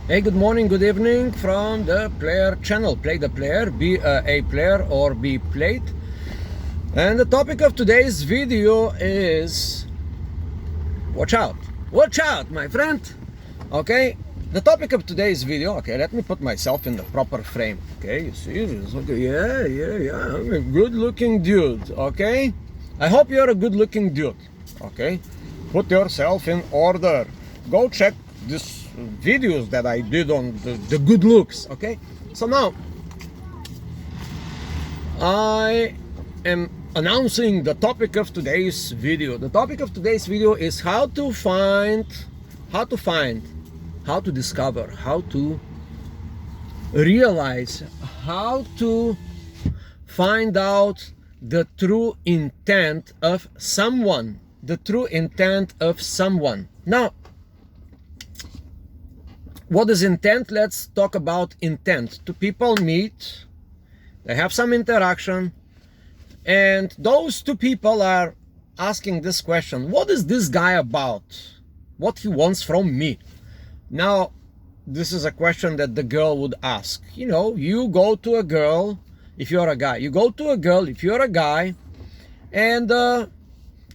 Hey, good morning, good evening from the player channel. Play the player, be a player or be played. And the topic of today's video is watch out, my friend. Okay, the topic of today's video. Okay, let me put myself in the proper frame. Okay, you see, okay, yeah. I'm a good-looking dude. Okay, I hope you're a good-looking dude. Okay, put yourself in order. Go check this videos that I did on the good looks. Okay, so now I am announcing the topic of today's video. The topic of today's video is how to discover, how to realize, how to find out the true intent of someone. The true intent of someone. Now, what is intent? Let's talk about intent. Two people meet, they have some interaction, and those two people are asking this question: what is this guy about? What he wants from me? Now, this is a question that the girl would ask. You know, you go to a girl, if you're a guy, you go to a girl, if you're a guy, and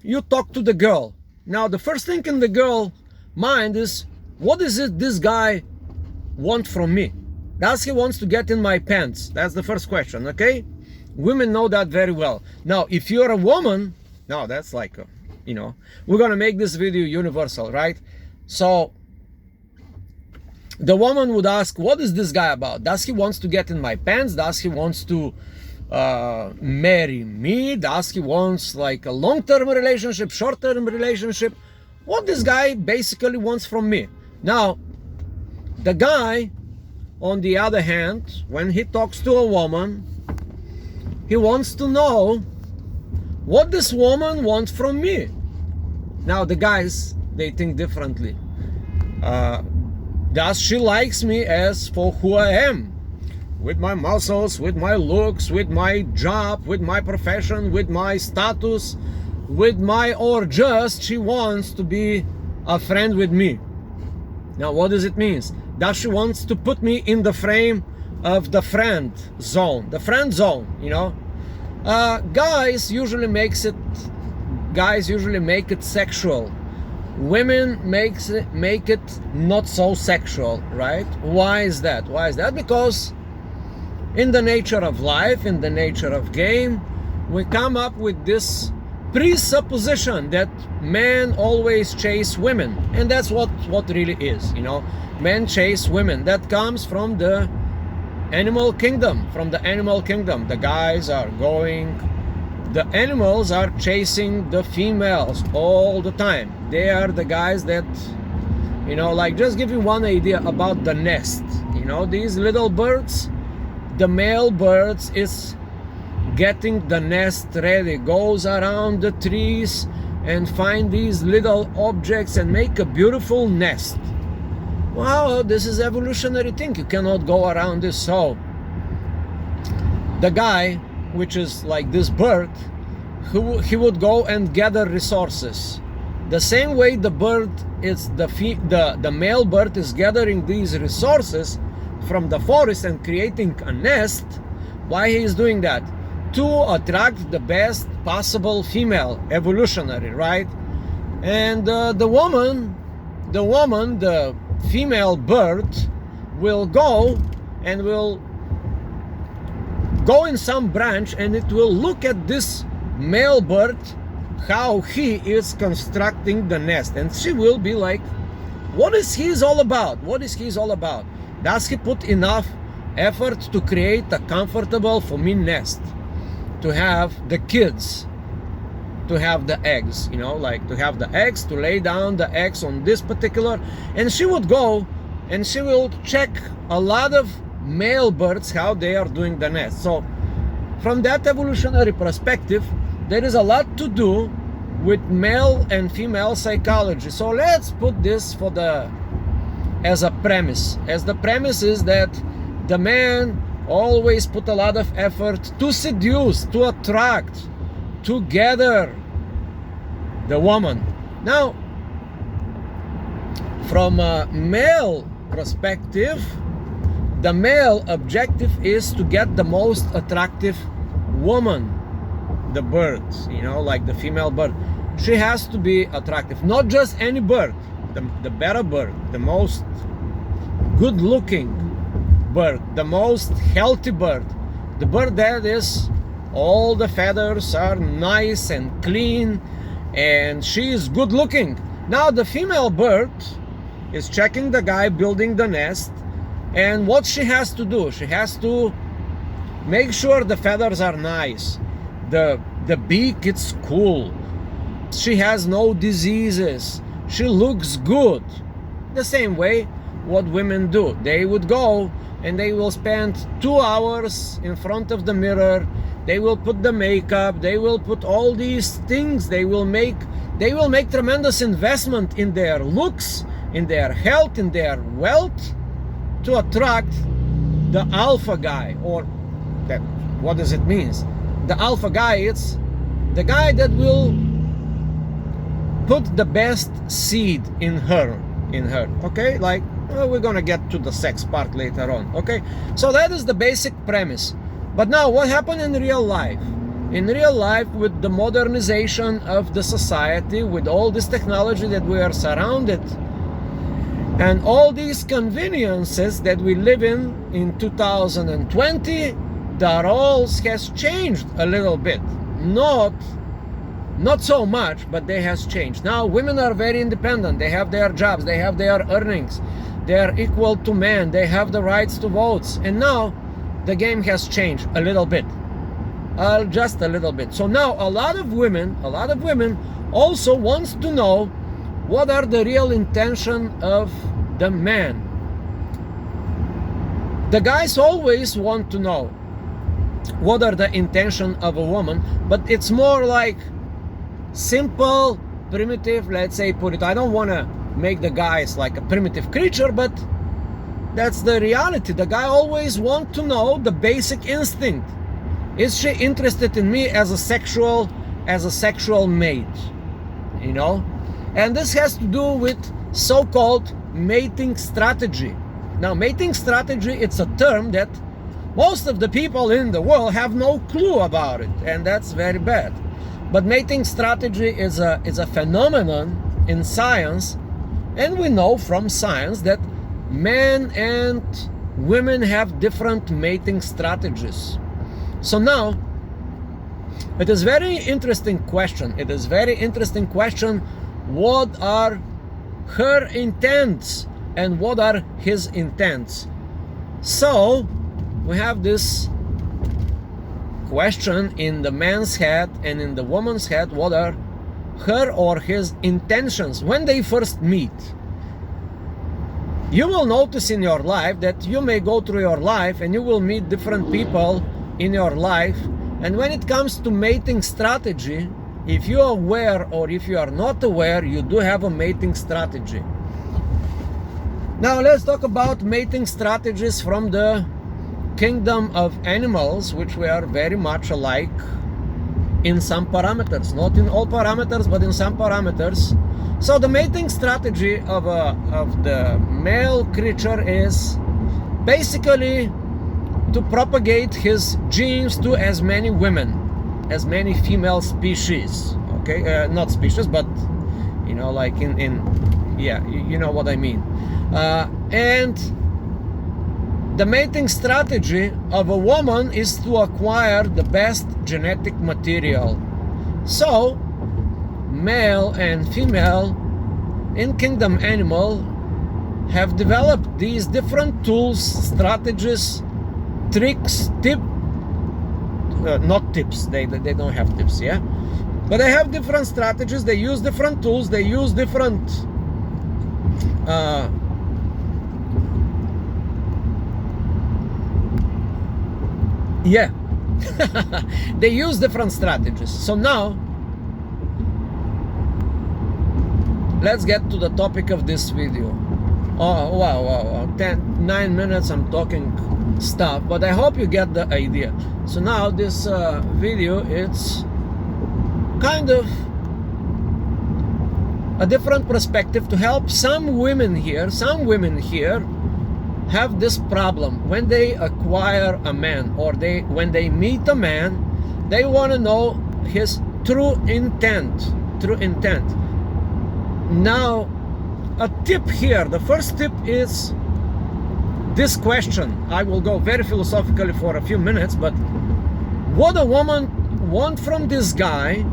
you talk to the girl. Now, the first thing in the girl mind is, what is it this guy want from me? Does he wants to get in my pants? That's the first question, okay? Women know that very well. Now, if you're a woman, now that's like, you know, we're gonna make this video universal, right? So, the woman would ask, what is this guy about? Does he wants to get in my pants? Does he wants to marry me? Does he wants like a long-term relationship, short-term relationship? What this guy basically wants from me? Now, the guy, on the other hand, when he talks to a woman, he wants to know what this woman wants from me. Now, the guys, they think differently. Does she likes me as for who I am? With my muscles, with my looks, with my job, with my profession, with my status, or just she wants to be a friend with me. Now, what does it mean? Does she wants to put me in the frame of the friend zone? The friend zone, you know? Guys usually make it sexual. Women make it not so sexual, right? Why is that? Why is that? Because in the nature of life, in the nature of game, we come up with this presupposition that men always chase women, and that's what really is, you know. Men chase women. That comes from the animal kingdom. The guys are going, the animals are chasing the females all the time. They are the guys that, you know, like, just give you one idea about the nest. You know, these little birds, the male birds is getting the nest ready, goes around the trees and find these little objects and make a beautiful nest. Wow, this is evolutionary thing. You cannot go around this. So the guy, which is like this bird, he would go and gather resources. The same way the bird is the male bird is gathering these resources from the forest and creating a nest. Why he is doing that? To attract the best possible female, evolutionary, right? And the female bird will go and will go in some branch, and it will look at this male bird, how he is constructing the nest, and she will be like, what is he all about? What is he all about? Does he put enough effort to create a comfortable for me nest, to have the kids, to have the eggs, you know, like to have the eggs, to lay down the eggs on this particular, and she would go and she will check a lot of male birds, how they are doing the nest. So from that evolutionary perspective, there is a lot to do with male and female psychology. So let's put this as a premise. As the premise is that the man always put a lot of effort to seduce, to attract, to gather the woman. Now, from a male perspective, the male objective is to get the most attractive woman, the bird, like the female bird. She has to be attractive, not just any bird, the better bird, the most good looking bird, the most healthy bird, the bird that is all the feathers are nice and clean and she is good looking. Now the female bird is checking the guy building the nest, and what she has to do, she has to make sure the feathers are nice, the beak it's cool, she has no diseases, she looks good. The same way what women do, they would go and they will spend 2 hours in front of the mirror, they will put the makeup, they will put all these things, they will make tremendous investment in their looks, in their health, in their wealth, to attract the alpha guy. Or that, what does it mean? The alpha guy, it's the guy that will put the best seed in her, okay? Like, we're gonna get to the sex part later on, okay? So that is the basic premise. But now what happened in real life? In real life, with the modernization of the society, with all this technology that we are surrounded, and all these conveniences that we live in 2020, the roles has changed a little bit. Not so much, but they has changed. Now women are very independent, they have their jobs, they have their earnings, they are equal to men, they have the rights to votes, and now the game has changed a little bit, just a little bit. So now a lot of women also wants to know what are the real intention of the man. The guys always want to know what are the intention of a woman, but it's more like simple, primitive, let's say, put it. I don't want to make the guys like a primitive creature, but that's the reality. The guy always want to know the basic instinct. Is she interested in me as a sexual mate? And this has to do with so-called mating strategy. Now, mating strategy, it's a term that most of the people in the world have no clue about it, and that's very bad. But mating strategy is a phenomenon in science, and we know from science that men and women have different mating strategies. So now, it is very interesting question. What are her intents and what are his intents? So we have this question in the man's head and in the woman's head. What are her or his intentions when they first meet? You will notice in your life that you may go through your life and you will meet different people in your life, and when it comes to mating strategy, if you are aware or if you are not aware, you do have a mating strategy. Now let's talk about mating strategies from the kingdom of animals, which we are very much alike in some parameters, not in all parameters, but in some parameters. So the mating strategy of the male creature is basically to propagate his genes to as many women, as many female species, okay? Not species, but like yeah, you know what I mean. And the mating strategy of a woman is to acquire the best genetic material. So male and female in kingdom animal have developed these different tools, strategies, tricks, not tips, they don't have tips, yeah, but they have different strategies, they use different tools, they use different yeah they use different strategies. So now let's get to the topic of this video. Oh wow, 9 minutes I'm talking stuff, but I hope you get the idea. So now this video, it's kind of a different perspective to help some women here have this problem. When they acquire a man, or when they meet a man, they want to know his true intent. Now, a tip here, the first tip is this question. I will go very philosophically for a few minutes, but what a woman wants from this guy,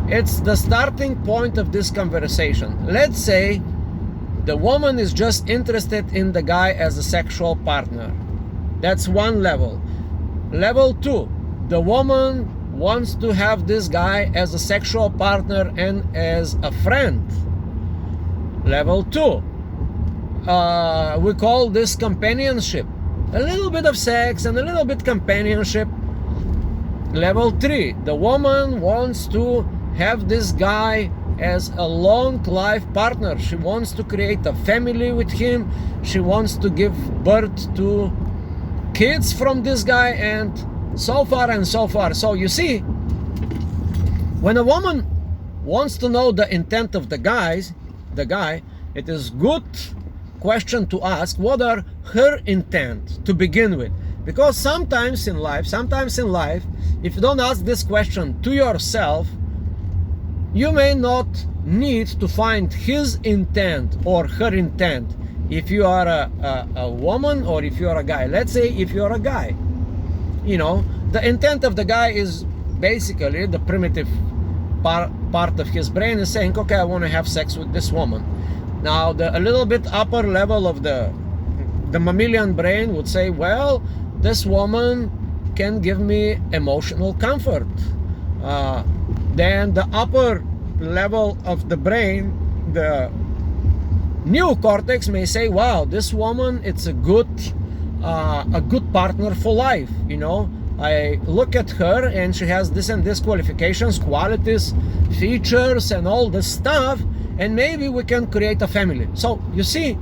it's the starting point of this conversation. Let's say the woman is just interested in the guy as a sexual partner. That's one level. Level 2, the woman wants to have this guy as a sexual partner and as a friend. Level 2, we call this companionship. A little bit of sex and a little bit companionship. Level 3, the woman wants to have this guy as a long life partner. She wants to create a family with him. She wants to give birth to kids from this guy, and so far and so far. So you see, when a woman wants to know the intent of the guy, it is good question to ask what are her intent to begin with. Because sometimes in life, if you don't ask this question to yourself, you may not need to find his intent or her intent if you are a woman or if you are a guy. Let's say if you're a guy, the intent of the guy is basically the primitive part of his brain is saying, okay, I want to have sex with this woman. Now, a little bit upper level of the mammalian brain would say, well, this woman can give me emotional comfort. Then the upper level of the brain, the neocortex, may say, wow, this woman, it's a good partner for life. I look at her and she has this and this qualifications, qualities, features, and all this stuff, and maybe we can create a family. So you see,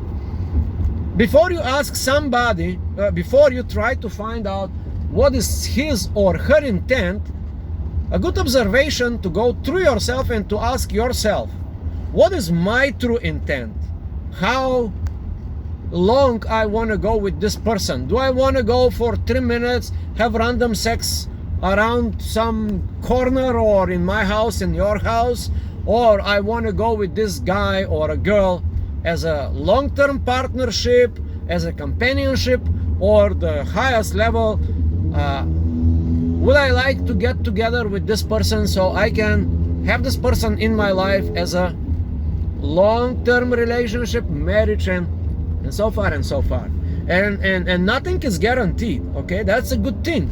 before you ask somebody, before you try to find out what is his or her intent, a good observation to go through yourself and to ask yourself, what is my true intent? How long I want to go with this person? Do I want to go for 3 minutes, have random sex around some corner or in my house, in your house? Or I want to go with this guy or a girl as a long-term partnership, as a companionship, or the highest level? Would I like to get together with this person so I can have this person in my life as a long-term relationship, marriage, and so far and so far. And nothing is guaranteed, okay? That's a good thing,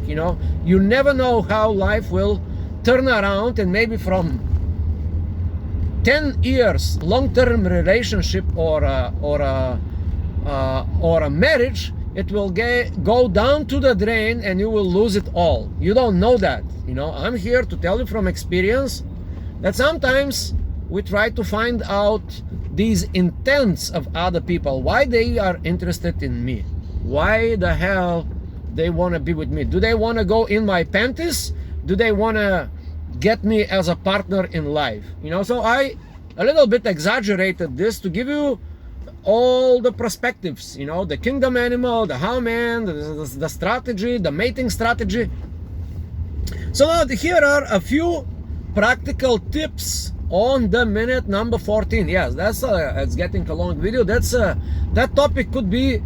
You never know how life will turn around, and maybe from 10 years long-term relationship or a marriage, it will go down to the drain and you will lose it all. You don't know that. I'm here to tell you from experience that sometimes we try to find out these intents of other people, why they are interested in me, why the hell they want to be with me. Do they want to go in my panties? Do they want to get me as a partner in life? So I a little bit exaggerated this to give you all the perspectives, the kingdom animal, the how man, the strategy, the mating strategy. So now here are a few practical tips on the minute number 14. Yes, that's it's getting a long video. That topic could be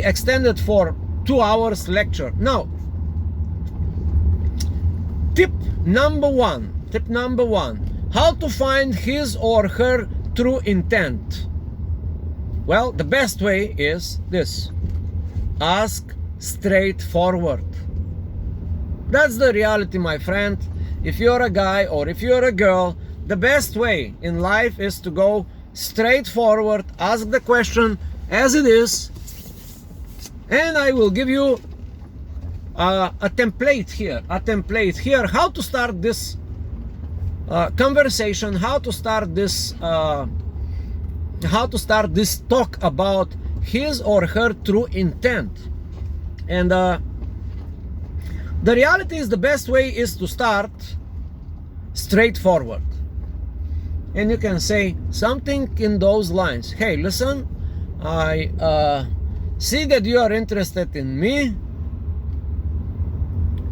extended for 2 hours lecture. Now, tip number one, how to find his or her true intent. Well, the best way is this: ask straightforward. That's the reality, my friend. If you're a guy or if you're a girl, the best way in life is to go straightforward, ask the question as it is, and I will give you a template here, how to start this conversation, how to start this talk about his or her true intent. And the reality is, the best way is to start straightforward. and you can say something in those lines. Hey, listen, I see that you are interested in me,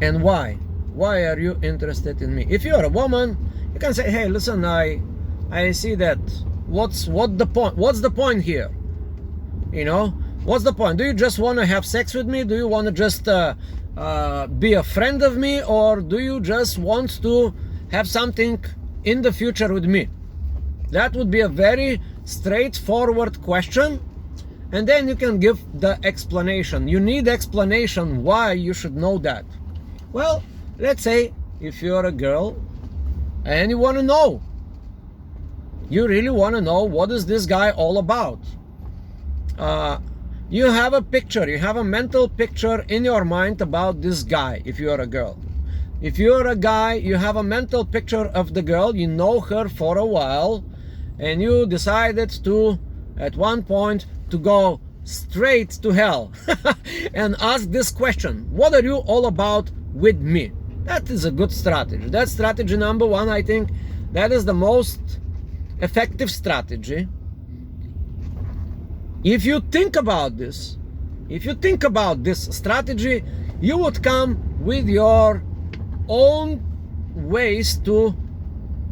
and why? Why are you interested in me? If you're a woman, you can say, hey, listen, I see that. What's the point? What's the point here? You know, what's the point? Do you just want to have sex with me? Do you want to just be a friend of me, or do you just want to have something in the future with me? That would be a very straightforward question, and then you can give the explanation. You need explanation why you should know that. Well, let's say if you're a girl and you want to know, you really want to know what is this guy all about. You have a picture, you have a mental picture in your mind about this guy. If you're a girl, if you're a guy, you have a mental picture of the girl. You know her for a while, and you decided to, at one point, to go straight to hell and ask this question: what are you all about with me? That is a good strategy. That's strategy number one. I think that is the most effective strategy. If you think about this, strategy, you would come with your own ways to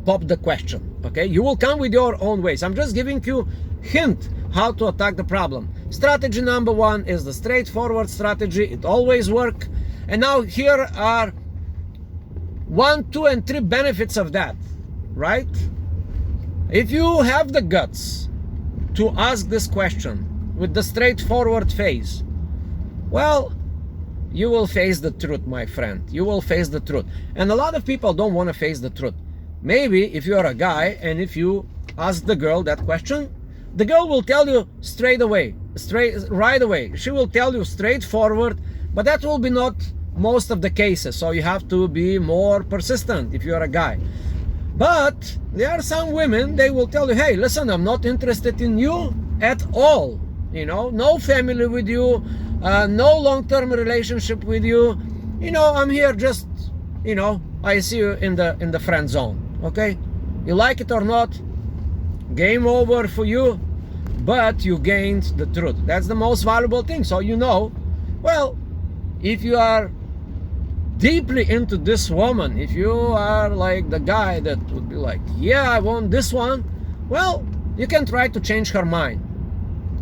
pop the question. Okay, you will come with your own ways. I'm just giving you hint how to attack the problem. Strategy number one is the straightforward strategy. It always works. And now here are 1, 2, and 3 benefits of that, right? If you have the guts to ask this question with the straightforward face, well, you will face the truth, my friend. You will face the truth. And a lot of people don't want to face the truth. Maybe if you're a guy and if you ask the girl that question, the girl will tell you right away. She will tell you straightforward, but that will be not most of the cases. So you have to be more persistent if you're a guy. But there are some women, they will tell you, hey, listen, I'm not interested in you at all. You know, no family with you, no long-term relationship with you. You know, I'm here just, you know, I see you in the friend zone. Okay? You like it or not, game over for you, but you gained the truth. That's the most valuable thing. So you know, well, if you are deeply into this woman, if you are like the guy that would be like, yeah, I want this one, well, you can try to change her mind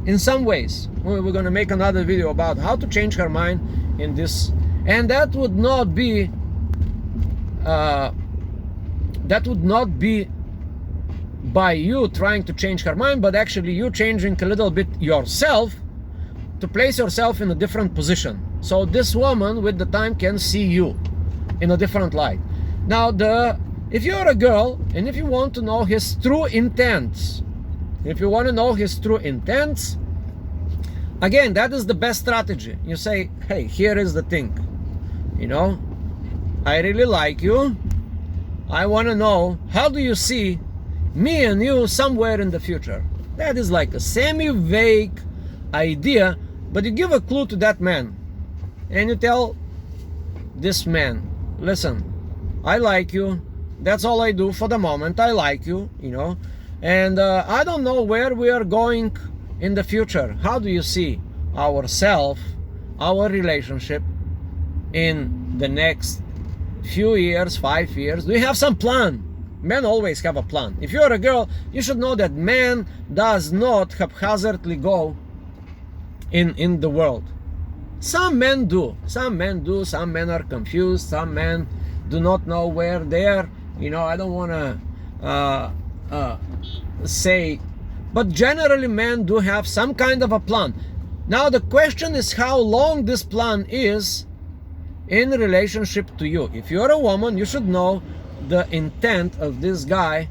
in some ways. We're going to make another video about how to change her mind in this, and that would not be by you trying to change her mind, but actually you changing a little bit yourself to place yourself in a different position. So this woman with the time can see you in a different light. Now, if you're a girl and if you want to know his true intents, again, that is the best strategy. You say, hey, here is the thing. You know, I really like you. I want to know, how do you see me and you somewhere in the future? That is like a semi-vague idea, but you give a clue to that man. And you tell this man, listen, I like you. That's all I do for the moment. I like you, you know. And I don't know where we are going in the future. How do you see ourselves, our relationship in the next few years, 5 years? Do you have some plan? Men always have a plan. If you're a girl, you should know that man does not haphazardly go in the world. Some men do. Some men are confused. Some men do not know where they are. You know, I don't want to say, but generally men do have some kind of a plan. Now the question is how long this plan is in relationship to you. If you're a woman, you should know the intent of this guy,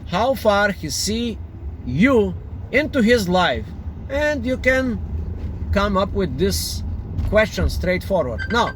how far he see you into his life, and you can come up with this question straightforward. Now,